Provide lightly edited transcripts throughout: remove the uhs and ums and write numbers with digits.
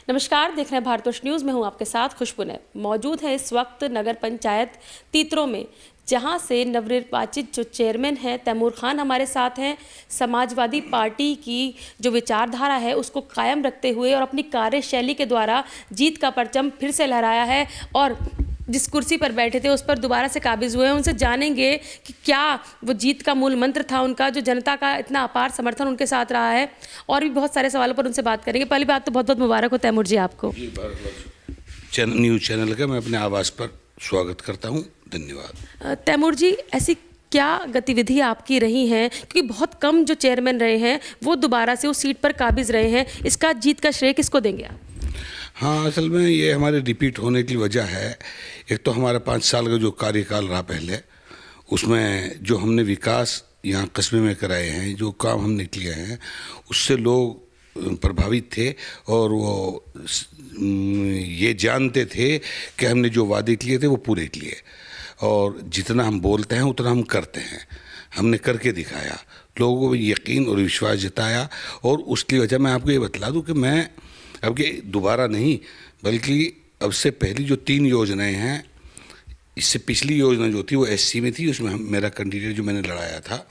नमस्कार, देख रहे हैं भारतवर्ष न्यूज़ में हूं आपके साथ खुशबू ने मौजूद है इस वक्त नगर पंचायत तीतरो में, जहां से नवनिर्वाचित जो चेयरमैन हैं तैमूर खान हमारे साथ हैं। समाजवादी पार्टी की जो विचारधारा है उसको कायम रखते हुए और अपनी कार्यशैली के द्वारा जीत का परचम फिर से लहराया है और जिस कुर्सी पर बैठे थे उस पर दोबारा से काबिज हुए हैं। उनसे जानेंगे कि क्या वो जीत का मूल मंत्र था उनका, जो जनता का इतना अपार समर्थन उनके साथ रहा है, और भी बहुत सारे सवालों पर उनसे बात करेंगे। पहली बात तो बहुत बहुत मुबारक हो तैमूर जी आपको। जी, न्यूज़ चैनल का मैं अपने आवास पर स्वागत करता हूँ, धन्यवाद। तैमूर जी, ऐसी क्या गतिविधि आपकी रही हैं, क्योंकि बहुत कम जो चेयरमैन रहे हैं वो दोबारा से उस सीट पर काबिज रहे हैं, इसका जीत का श्रेय किसको देंगे आप? हाँ, असल में ये हमारे रिपीट होने की वजह है। एक तो हमारा 5 साल का जो कार्यकाल रहा पहले, उसमें जो हमने विकास यहाँ कस्बे में कराए हैं, जो काम हमने किए हैं, उससे लोग प्रभावित थे और वो ये जानते थे कि हमने जो वादे किए थे वो पूरे किए, और जितना हम बोलते हैं उतना हम करते हैं। हमने करके दिखाया, लोगों को यकीन और विश्वास जताया, और उसकी वजह मैं आपको ये बतला दूं कि मैं अब कि दोबारा नहीं, बल्कि अब से पहली जो 3 योजनाएं हैं, इससे पिछली योजना जो थी वो एससी में थी, उसमें मेरा कैंडिडेट जो मैंने लड़ाया था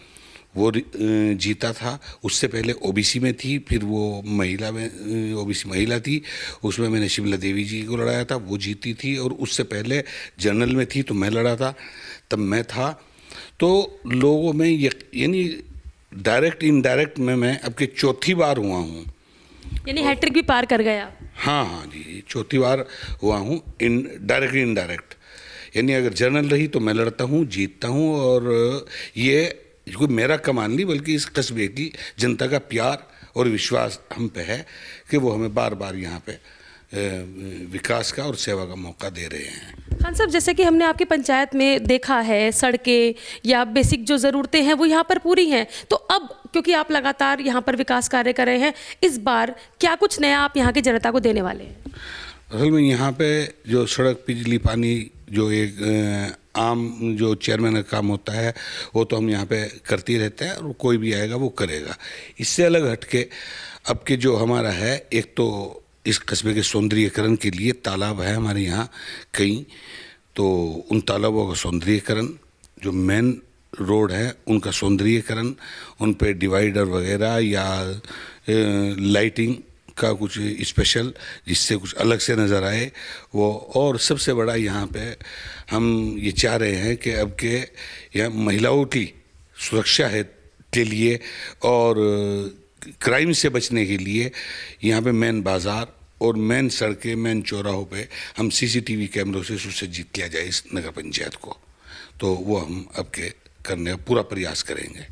वो जीता था। उससे पहले ओबीसी में थी, फिर वो महिला में ओबीसी महिला थी, उसमें मैंने शिमला देवी जी को लड़ाया था, वो जीती थी। और उससे पहले जनरल में थी तो मैं लड़ा था, तब मैं था। तो लोगों में यानी डायरेक्ट इनडायरेक्ट में मैं अब के चौथी बार हुआ हूँ, यानी हैट्रिक भी पार कर गया। हाँ हाँ जी, चौथी बार हुआ हूँ डायरेक्ट इनडायरेक्ट। यानी अगर जनरल रही तो मैं लड़ता हूँ, जीतता हूँ, और ये कोई मेरा कमाल नहीं बल्कि इस कस्बे की जनता का प्यार और विश्वास हम पे है कि वो हमें बार बार यहाँ पे विकास का और सेवा का मौका दे रहे हैं। खान साहब, जैसे कि हमने आपकी पंचायत में देखा है, सड़कें या बेसिक जो ज़रूरतें हैं वो यहाँ पर पूरी हैं, तो अब क्योंकि आप लगातार यहाँ पर विकास कार्य कर रहे हैं, इस बार क्या कुछ नया आप यहाँ की जनता को देने वाले हैं? असल में यहाँ पे जो सड़क, बिजली, पानी, जो एक आम जो चेयरमैन का काम होता है वो तो हम यहाँ पे करते रहते हैं, और कोई भी आएगा वो करेगा। इससे अलग हटके अब के जो हमारा है, एक तो इस कस्बे के सौंदर्यीकरण के लिए तालाब है हमारे यहाँ कई, तो उन तालाबों का सौंदर्यीकरण, जो मेन रोड है उनका सौंदर्यीकरण, उन पे डिवाइडर वगैरह या लाइटिंग का कुछ स्पेशल जिससे कुछ अलग से नज़र आए वो। और सबसे बड़ा यहाँ पे हम ये चाह रहे हैं कि अब के यहाँ महिलाओं की सुरक्षा है के लिए और क्राइम से बचने के लिए यहाँ पे मेन बाज़ार और मेन सड़कें, मेन चौराहों पे हम सीसीटीवी कैमरों से सुसज्जित किया जाए इस नगर पंचायत को, तो वो हम अब के करने का पूरा प्रयास करेंगे।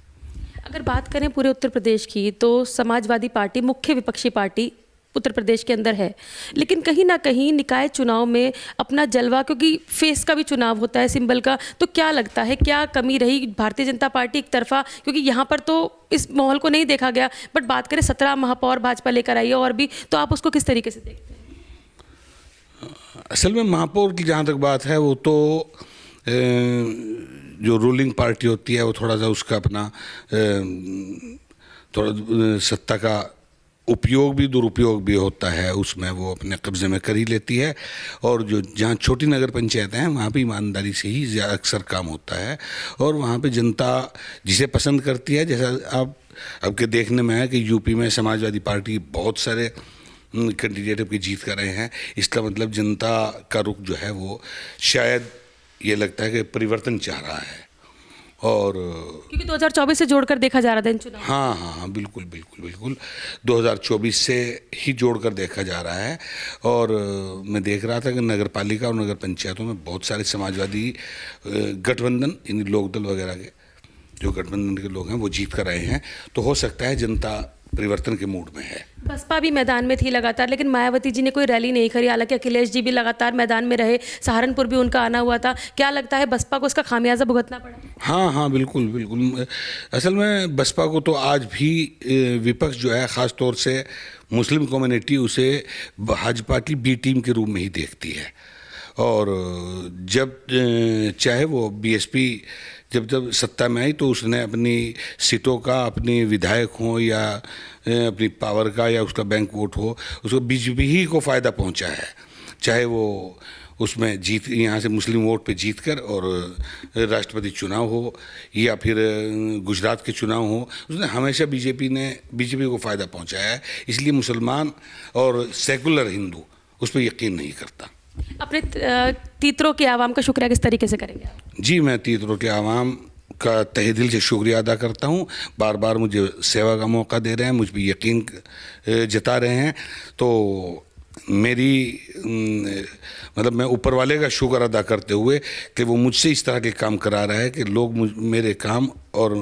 अगर बात करें पूरे उत्तर प्रदेश की, तो समाजवादी पार्टी मुख्य विपक्षी पार्टी उत्तर प्रदेश के अंदर है, लेकिन कहीं ना कहीं निकाय चुनाव में अपना जलवा, क्योंकि फेस का भी चुनाव होता है, सिंबल का, तो क्या लगता है क्या कमी रही भारतीय जनता पार्टी एक तरफा, क्योंकि यहाँ पर तो इस माहौल को नहीं देखा गया, बट बात करें 17 महापौर भाजपा लेकर आई है और भी, तो आप उसको किस तरीके से देखते हैं? असल में महापौर की जहाँ तक बात है, वो तो जो रूलिंग पार्टी होती है वो थोड़ा सा उसका अपना थोड़ा सत्ता का उपयोग भी दुरुपयोग भी होता है, उसमें वो अपने कब्जे में कर ही लेती है। और जो जहाँ छोटी नगर पंचायतें हैं वहाँ पे ईमानदारी से ही अक्सर काम होता है, और वहाँ पे जनता जिसे पसंद करती है, जैसा आप अब के देखने में है कि यूपी में समाजवादी पार्टी बहुत सारे कैंडिडेट की जीत कर रहे हैं। इसका मतलब जनता का रुख जो है वो शायद ये लगता है कि परिवर्तन चाह रहा है, और क्योंकि 2024 से जोड़कर देखा जा रहा था इन चुनाव। हाँ हाँ हाँ, बिल्कुल बिल्कुल बिल्कुल 2024 से ही जोड़कर देखा जा रहा है। और मैं देख रहा था कि नगर पालिका और नगर पंचायतों में बहुत सारे समाजवादी गठबंधन, इन लोकदल वगैरह के जो गठबंधन के लोग हैं वो जीत कर आए हैं, तो हो सकता है जनता परिवर्तन के मूड में है। बसपा भी मैदान में थी लगातार, लेकिन मायावती जी ने कोई रैली नहीं करी, हालांकि अखिलेश जी भी लगातार मैदान में रहे, सहारनपुर भी उनका आना हुआ था। क्या लगता है बसपा को इसका खामियाजा भुगतना पड़ा? हाँ हाँ, बिल्कुल बिल्कुल। असल में बसपा को तो आज भी विपक्ष जो है, ख़ास तौर से मुस्लिम कम्युनिटी, उसे भाजपा की बी टीम के रूप में ही देखती है। और जब चाहे वो बीएसपी जब जब सत्ता में आई तो उसने अपनी सीटों का, अपनी विधायक हो या अपनी पावर का या उसका बैंक वोट हो, उसको बीजेपी ही को फ़ायदा पहुंचा है। चाहे वो उसमें जीत, यहाँ से मुस्लिम वोट पे जीत कर और राष्ट्रपति चुनाव हो या फिर गुजरात के चुनाव हो, उसने हमेशा बीजेपी को फ़ायदा पहुंचाया है। इसलिए मुसलमान और सेकुलर हिंदू उस पर यकीन नहीं करता। अपने तीतरों के आवाम का शुक्रिया किस तरीके से करेंगे आप? जी, मैं तीतरों के आवाम का तहे दिल से शुक्रिया अदा करता हूँ। बार बार मुझे सेवा का मौका दे रहे हैं, मुझ पर यकीन जता रहे हैं। तो मेरी मतलब मैं ऊपर वाले का शुक्र अदा करते हुए कि वो मुझसे इस तरह के काम करा रहा है कि लोग मेरे काम और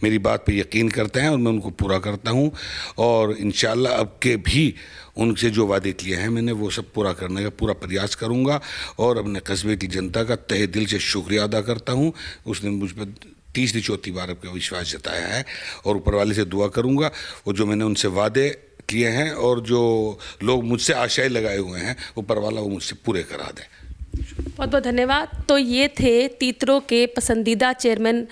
मेरी बात पे यकीन करते हैं और मैं उनको पूरा करता हूँ। और इंशाल्लाह अब के भी उनसे जो वादे किए हैं मैंने वो सब पूरा करने का पूरा प्रयास करूँगा। और अपने कस्बे की जनता का तहे दिल से शुक्रिया अदा करता हूँ। उसने मुझ पर तीसरी चौथी बार आपका विश्वास जताया है और ऊपर वाले से दुआ करूँगा वो जो मैंने उनसे वादे किए हैं और जो लोग मुझसे आशाएं लगाए हुए हैं ऊपर वाला वो मुझसे पूरे करा दे। बहुत बहुत धन्यवाद। तो ये थे तीतरों के पसंदीदा चेयरमैन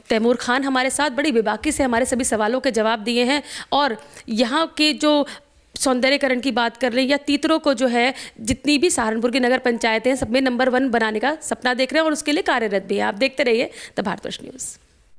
तैमूर खान हमारे साथ। बड़ी बेबाकी से हमारे सभी सवालों के जवाब दिए हैं और यहाँ के जो सौंदर्यकरण की बात कर रहे हैं या तीतरों को जो है जितनी भी सहारनपुर की नगर पंचायतें हैं सब में नंबर 1 बनाने का सपना देख रहे हैं और उसके लिए कार्यरत भी है। आप देखते रहिए द भारतवर्ष न्यूज़।